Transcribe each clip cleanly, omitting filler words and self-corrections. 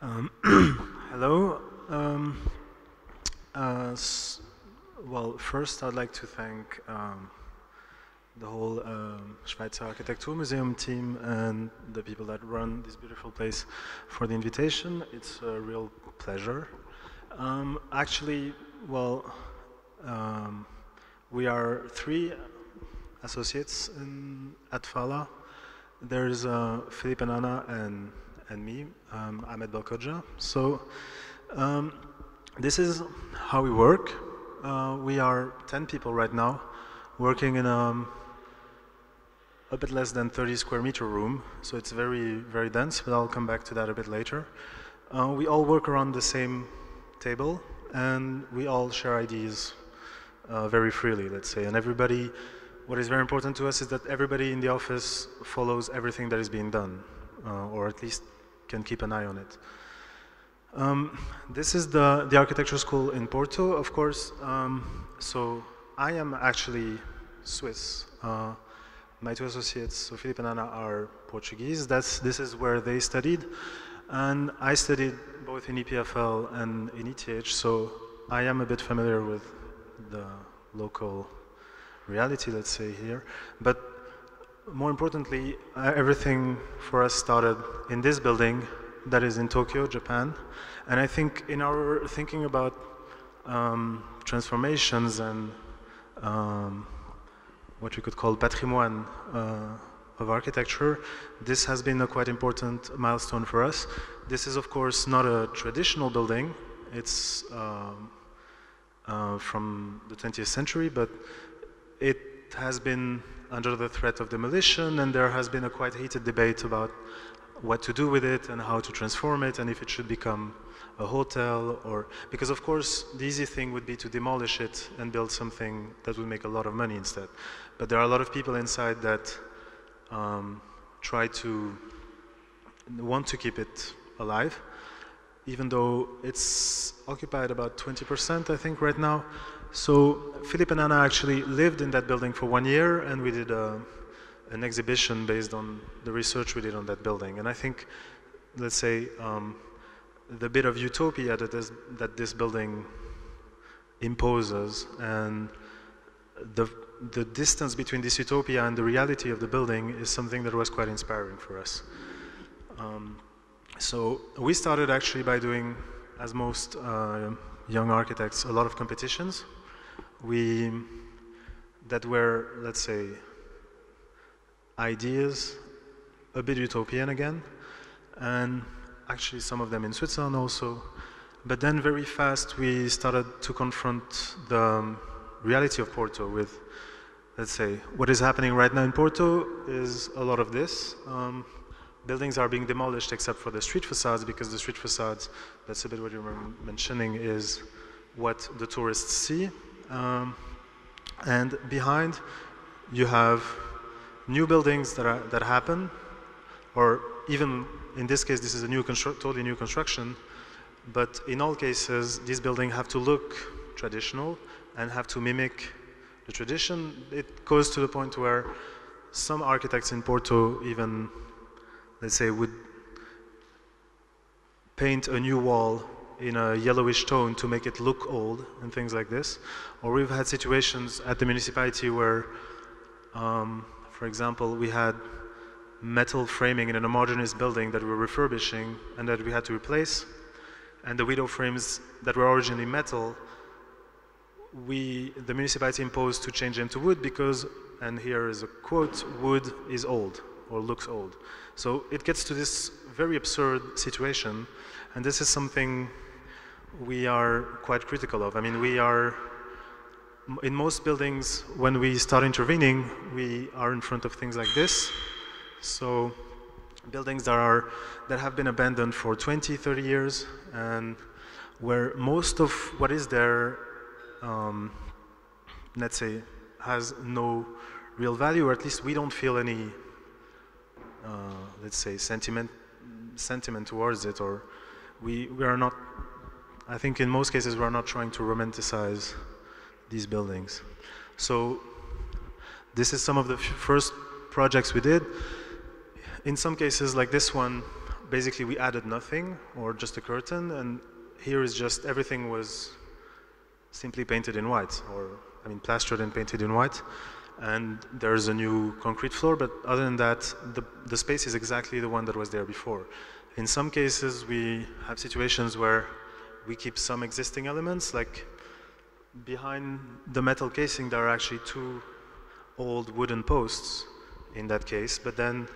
Um, Hello. Well, first I'd like to thank the whole Schweizer Architekturmuseum team and the people that run this beautiful place for the invitation. It's a real pleasure. Actually, well, we are three associates at Fala. There's Filipe and Anna and me, Ahmed Belkodhja. So this is how we work. We are 10 people right now, working in a bit less than 30 square meter room. So it's very, very dense, but I'll come back to that a bit later. We all work around the same table, and we all share ideas very freely, let's say. And everybody, what is very important to us is that everybody in the office follows everything that is being done, or at least can keep an eye on it. This is the architecture school in Porto, of course. So I am actually Swiss. My two associates, so Filipe and Anna, are Portuguese. This is where they studied. And I studied both in EPFL and in ETH, so I am a bit familiar with the local reality, let's say, here. But more importantly, everything for us started in this building that is in Tokyo, Japan. And I think in our thinking about transformations and what we could call patrimoine of architecture, this has been a quite important milestone for us. This is, of course, not a traditional building. It's from the 20th century, but it has been under the threat of demolition, and there has been a quite heated debate about what to do with it and how to transform it, and if it should become a hotel, or because of course the easy thing would be to demolish it and build something that would make a lot of money instead. But there are a lot of people inside that want to keep it alive, even though it's occupied about 20%, I think, right now. So Filipe and Anna actually lived in that building for 1 year, and we did an exhibition based on the research we did on that building. And I think, let's say, the bit of utopia that this building imposes, and the distance between this utopia and the reality of the building is something that was quite inspiring for us. So we started actually by doing, as most young architects, a lot of competitions. That were, let's say, ideas, a bit utopian again, and actually some of them in Switzerland also. But then very fast we started to confront the reality of Porto with, let's say, what is happening right now in Porto is a lot of this. Buildings are being demolished except for the street facades, because the street facades, that's a bit what you were mentioning, is what the tourists see. And behind you have new buildings that happen, or even in this case this is a totally new construction, but in all cases these buildings have to look traditional and have to mimic the tradition. It goes to the point where some architects in Porto even, let's say, would paint a new wall in a yellowish tone to make it look old and things like this. Or we've had situations at the municipality where, for example, we had metal framing in an homogeneous building that we were refurbishing and that we had to replace. And the window frames that were originally metal, the municipality imposed to change them to wood because, and here is a quote, wood is old or looks old. So it gets to this very absurd situation, and this is something we are quite critical of. I mean, we are, in most buildings, when we start intervening, we are in front of things like this. So buildings that have been abandoned for 20, 30 years, and where most of what is there, let's say, has no real value, or at least we don't feel any, let's say, sentiment towards it, or we are not, I think in most cases we are not trying to romanticize these buildings. So this is some of the first projects we did. In some cases, like this one, basically we added nothing, or just a curtain, and here is just everything was simply painted in white, or I mean plastered and painted in white. And there's a new concrete floor, but other than that, the space is exactly the one that was there before. In some cases, we have situations where we keep some existing elements, like behind the metal casing, there are actually two old wooden posts in that case, but then,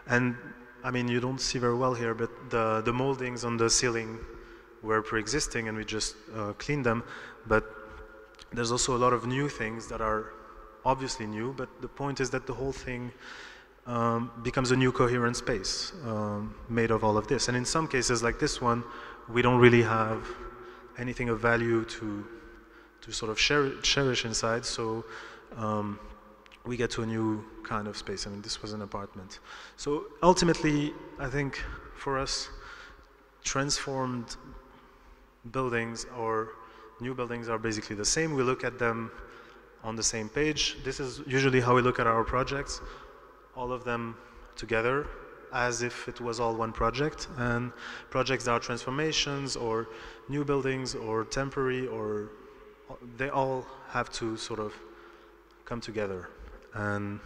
and I mean, you don't see very well here, but the moldings on the ceiling were pre-existing and we just cleaned them, but there's also a lot of new things that are obviously new, but the point is that the whole thing becomes a new coherent space made of all of this. And in some cases, like this one, we don't really have anything of value to sort of cherish inside, so we get to a new kind of space. I mean, this was an apartment. So ultimately, I think for us, transformed buildings or new buildings are basically the same. We look at them on the same page. This is usually how we look at our projects, all of them together, as if it was all one project. And projects that are transformations or new buildings or temporary, or they all have to sort of come together. And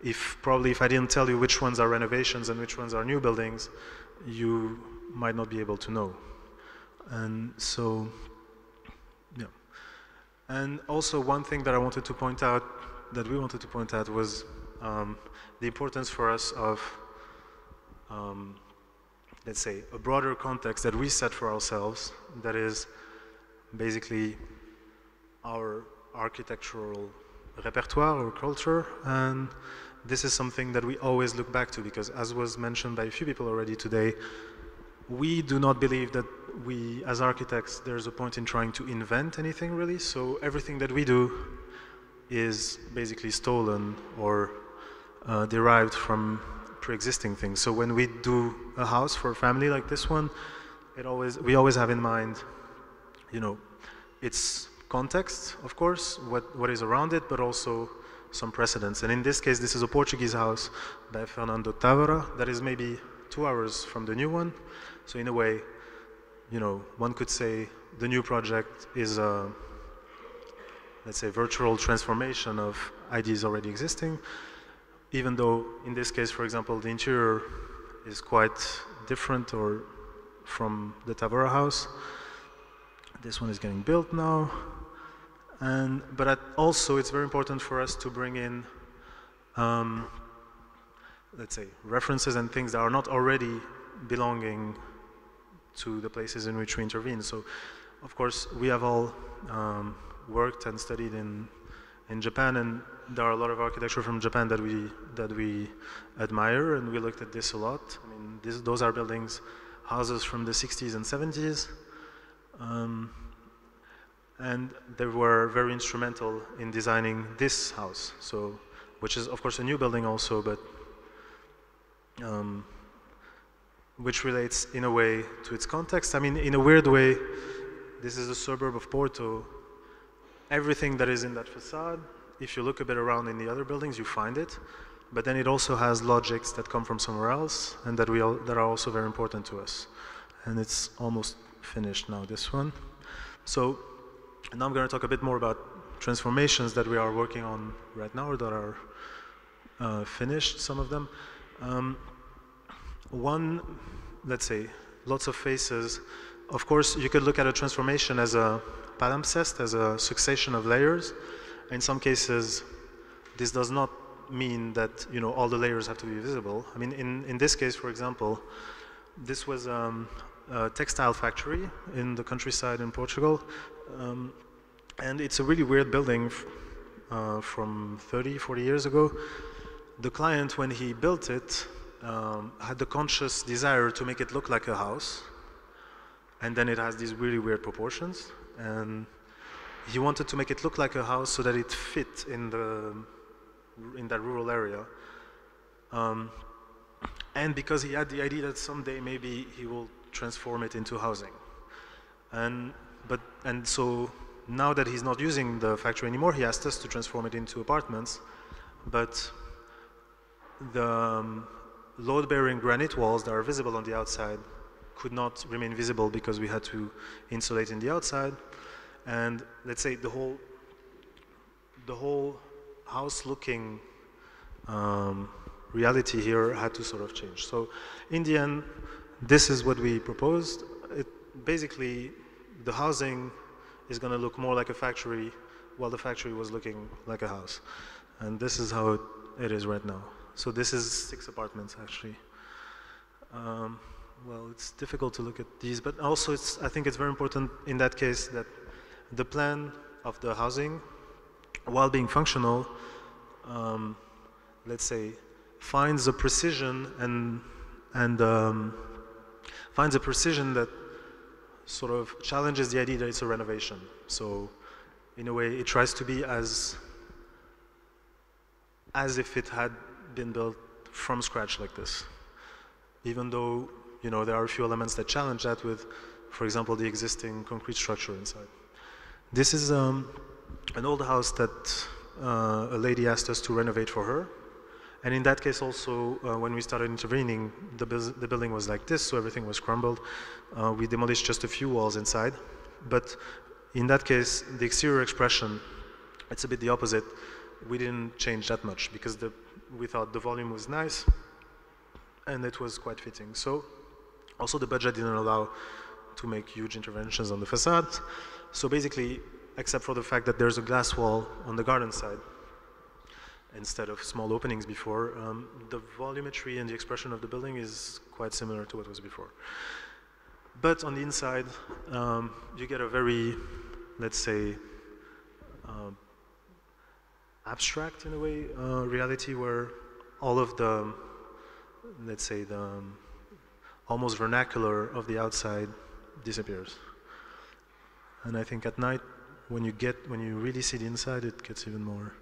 if I didn't tell you which ones are renovations and which ones are new buildings, you might not be able to know. And so, yeah. And also one thing that I wanted to point out, that we wanted to point out, was the importance for us of, let's say, a broader context that we set for ourselves, that is basically our architectural repertoire or culture. And this is something that we always look back to, because as was mentioned by a few people already today, we do not believe that we, as architects, there's a point in trying to invent anything really. So everything that we do is basically stolen or derived from pre-existing things. So when we do a house for a family like this one, we always have in mind, you know, its context, of course, what is around it, but also some precedents. And in this case, this is a Portuguese house by Fernando Távora that is maybe 2 hours from the new one. So in a way, you know, one could say the new project is a, let's say, virtual transformation of ideas already existing, even though in this case, for example, the interior is quite different or from the Távora house. This one is getting built now. But also it's very important for us to bring in, let's say, references and things that are not already belonging to the places in which we intervene. So, of course, we have all worked and studied in Japan, and there are a lot of architecture from Japan that we admire, and we looked at this a lot. I mean, those are houses from the 60s and 70s. And they were very instrumental in designing this house, so, which is of course a new building also, but which relates in a way to its context. I mean, in a weird way, this is a suburb of Porto. Everything that is in that facade, if you look a bit around in the other buildings, you find it, but then it also has logics that come from somewhere else and that are also very important to us. And it's almost finished now, this one. So, and now I'm going to talk a bit more about transformations that we are working on right now, or that are finished, some of them. One, let's say, lots of phases. Of course, you could look at a transformation as a palimpsest, as a succession of layers. In some cases, this does not mean that, you know, all the layers have to be visible. I mean, in this case, for example, this was a textile factory in the countryside in Portugal. And it's a really weird building from 30, 40 years ago. The client, when he built it, had the conscious desire to make it look like a house. And then it has these really weird proportions. And he wanted to make it look like a house so that it fit in that rural area. And because he had the idea that someday maybe he will transform it into housing. And so now that he's not using the factory anymore, he asked us to transform it into apartments. But load-bearing granite walls that are visible on the outside could not remain visible because we had to insulate in the outside. And let's say the whole house-looking reality here had to sort of change. So in the end, this is what we proposed. Basically, the housing is going to look more like a factory, while the factory was looking like a house. And this is how it is right now. So this is 6 apartments, actually. Well, it's difficult to look at these, but also I think it's very important in that case that the plan of the housing, while being functional, let's say, finds a precision finds a precision that sort of challenges the idea that it's a renovation. So, in a way, it tries to be as if it had been built from scratch like this. Even though, you know, there are a few elements that challenge that with, for example, the existing concrete structure inside. This is an old house that a lady asked us to renovate for her. And in that case also, when we started intervening, the building was like this, so everything was crumbled. We demolished just a few walls inside. But in that case, the exterior expression, it's a bit the opposite. We didn't change that much because we thought the volume was nice and it was quite fitting. So also the budget didn't allow to make huge interventions on the facade. So basically, except for the fact that there's a glass wall on the garden side, instead of small openings before, the volumetry and the expression of the building is quite similar to what was before. But on the inside, you get a very, let's say, abstract, in a way, reality where all of the, let's say, the almost vernacular of the outside disappears. And I think at night, when you really see the inside, it gets even more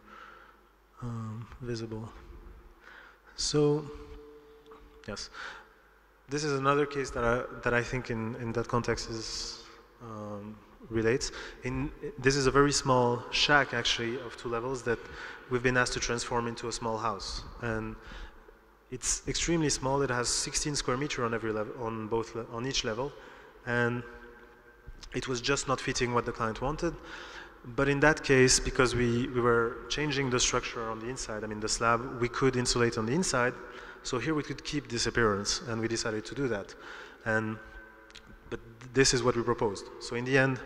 visible. So, yes, this is another case that I think in that context relates. This is a very small shack, actually, of 2 levels that we've been asked to transform into a small house, and it's extremely small. It has 16 square meters on every level, on each level, and it was just not fitting what the client wanted. But in that case, because we were changing the structure on the inside, I mean the slab, we could insulate on the inside, so here we could keep this appearance, and we decided to do that. But this is what we proposed. So in the end,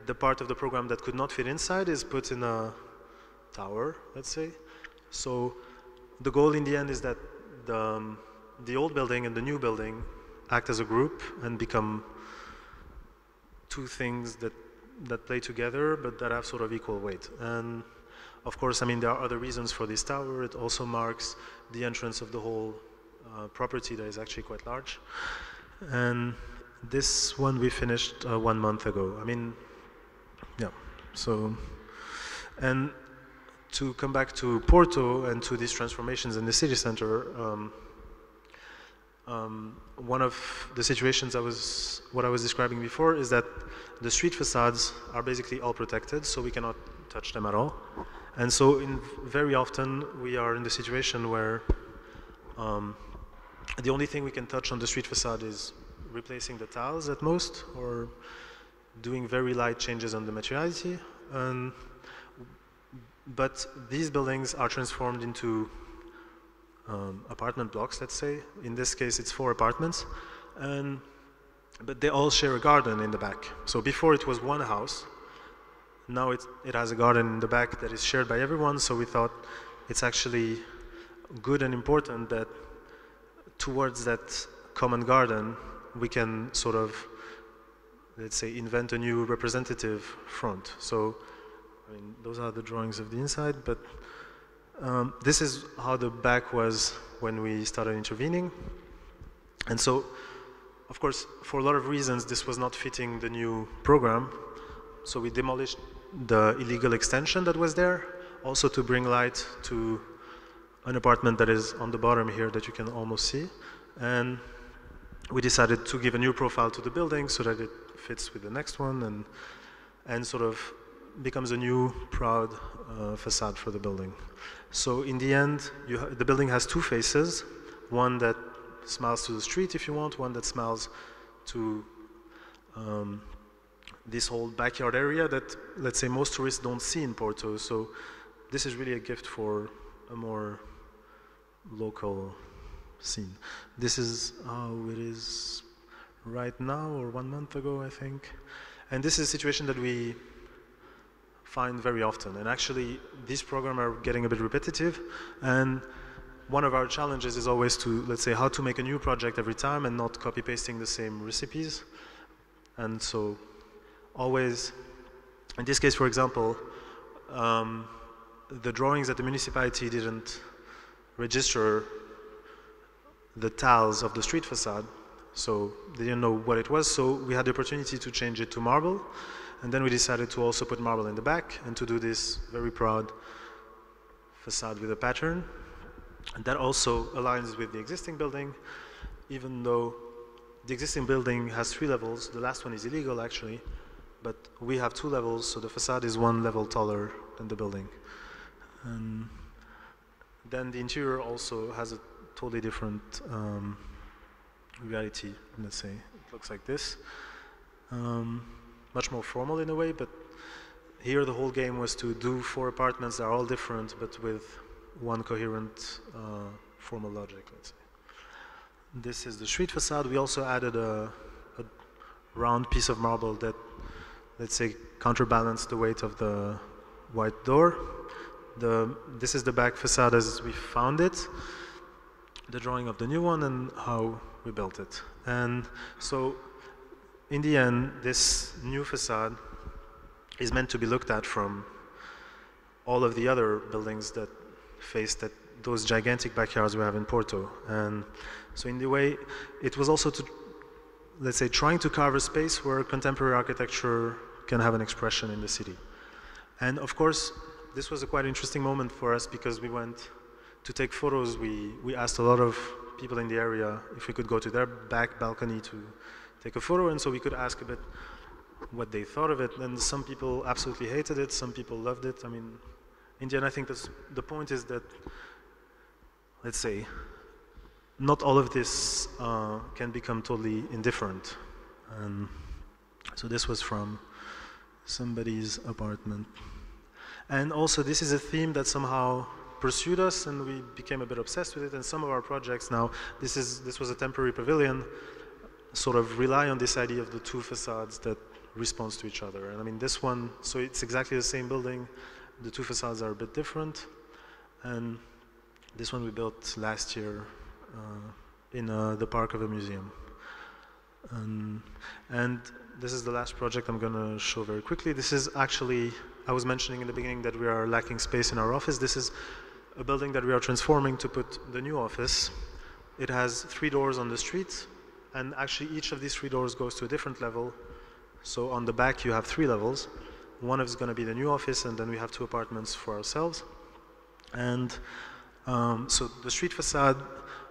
the part of the program that could not fit inside is put in a tower, let's say. So the goal in the end is that the old building and the new building act as a group and become 2 things that play together, but that have sort of equal weight. And of course, I mean, there are other reasons for this tower. It also marks the entrance of the whole property that is actually quite large. And this one we finished 1 month ago. I mean, yeah, so, and to come back to Porto and to these transformations in the city center, one of the situations what I was describing before is that the street facades are basically all protected, so we cannot touch them at all. And so very often we are in the situation where the only thing we can touch on the street facade is replacing the tiles at most, or doing very light changes on the materiality. But these buildings are transformed into apartment blocks, let's say. In this case, it's 4 apartments, but they all share a garden in the back. So before it was one house, now it has a garden in the back that is shared by everyone. So we thought it's actually good and important that towards that common garden, we can sort of, let's say, invent a new representative front. So, I mean, those are the drawings of the inside, but this is how the back was when we started intervening. And so, of course, for a lot of reasons, this was not fitting the new program. So we demolished the illegal extension that was there, also to bring light to an apartment that is on the bottom here that you can almost see. And we decided to give a new profile to the building so that it fits with the next one and sort of becomes a new proud facade for the building. So in the end, the building has 2 faces, one that smiles to the street if you want, one that smiles to this whole backyard area that, let's say, most tourists don't see in Porto. So this is really a gift for a more local scene. This is how it is right now, or 1 month ago, I think. And this is a situation that we find very often. And actually, these programs are getting a bit repetitive. And one of our challenges is always to, let's say, how to make a new project every time and not copy-pasting the same recipes. And so, always, in this case, for example, the drawings that the municipality didn't register the tiles of the street facade, so they didn't know what it was, so we had the opportunity to change it to marble, and then we decided to also put marble in the back and to do this very proud facade with a pattern. And that also aligns with the existing building, even though the existing building has 3 levels. The last one is illegal, actually, but we have 2 levels, so the facade is 1 level taller than the building. And then the interior also has a totally different reality, let's say. It looks like this. Much more formal in a way, but here the whole game was to do 4 apartments that are all different, but with one coherent formal logic, let's say. This is the street facade. We also added a round piece of marble that, let's say, counterbalanced the weight of the white door. This is the back facade as we found it, the drawing of the new one, and how we built it. And so, in the end, this new facade is meant to be looked at from all of the other buildings that face those gigantic backyards we have in Porto. And so in the way, it was also to, let's say, trying to carve a space where contemporary architecture can have an expression in the city. And of course, this was a quite interesting moment for us because we went to take photos. We asked a lot of people in the area if we could go to their back balcony to take a photo, and so we could ask a bit what they thought of it. And some people absolutely hated it, some people loved it. I mean, in the end, I think the point is that, let's say, not all of this can become totally indifferent. And so this was from somebody's apartment. And also, this is a theme that somehow pursued us, and we became a bit obsessed with it. And some of our projects now, this was a temporary pavilion, sort of rely on this idea of the 2 facades that responds to each other. And I mean, this one, so it's exactly the same building. The 2 facades are a bit different. And this one we built last year in the park of a museum. And this is the last project I'm going to show very quickly. This is actually, I was mentioning in the beginning that we are lacking space in our office. This is a building that we are transforming to put the new office. It has 3 doors on the street, and actually each of these 3 doors goes to a different level. So on the back you have 3 levels. One of it is going to be the new office, and then we have 2 apartments for ourselves. And so the street facade,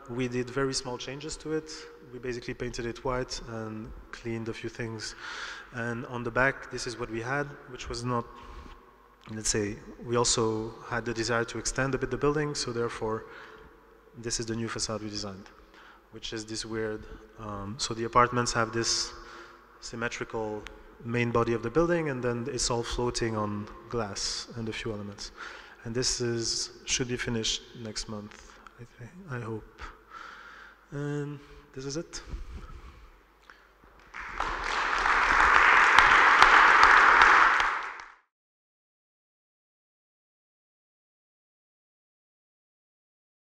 we did very small changes to it. We basically painted it white and cleaned a few things. And on the back, this is what we had, which was not, let's say, we also had the desire to extend a bit the building, so therefore, this is the new facade we designed, which is this weird, so the apartments have this symmetrical main body of the building, and then it's all floating on glass and a few elements. And this should be finished next month, I hope. And this is it.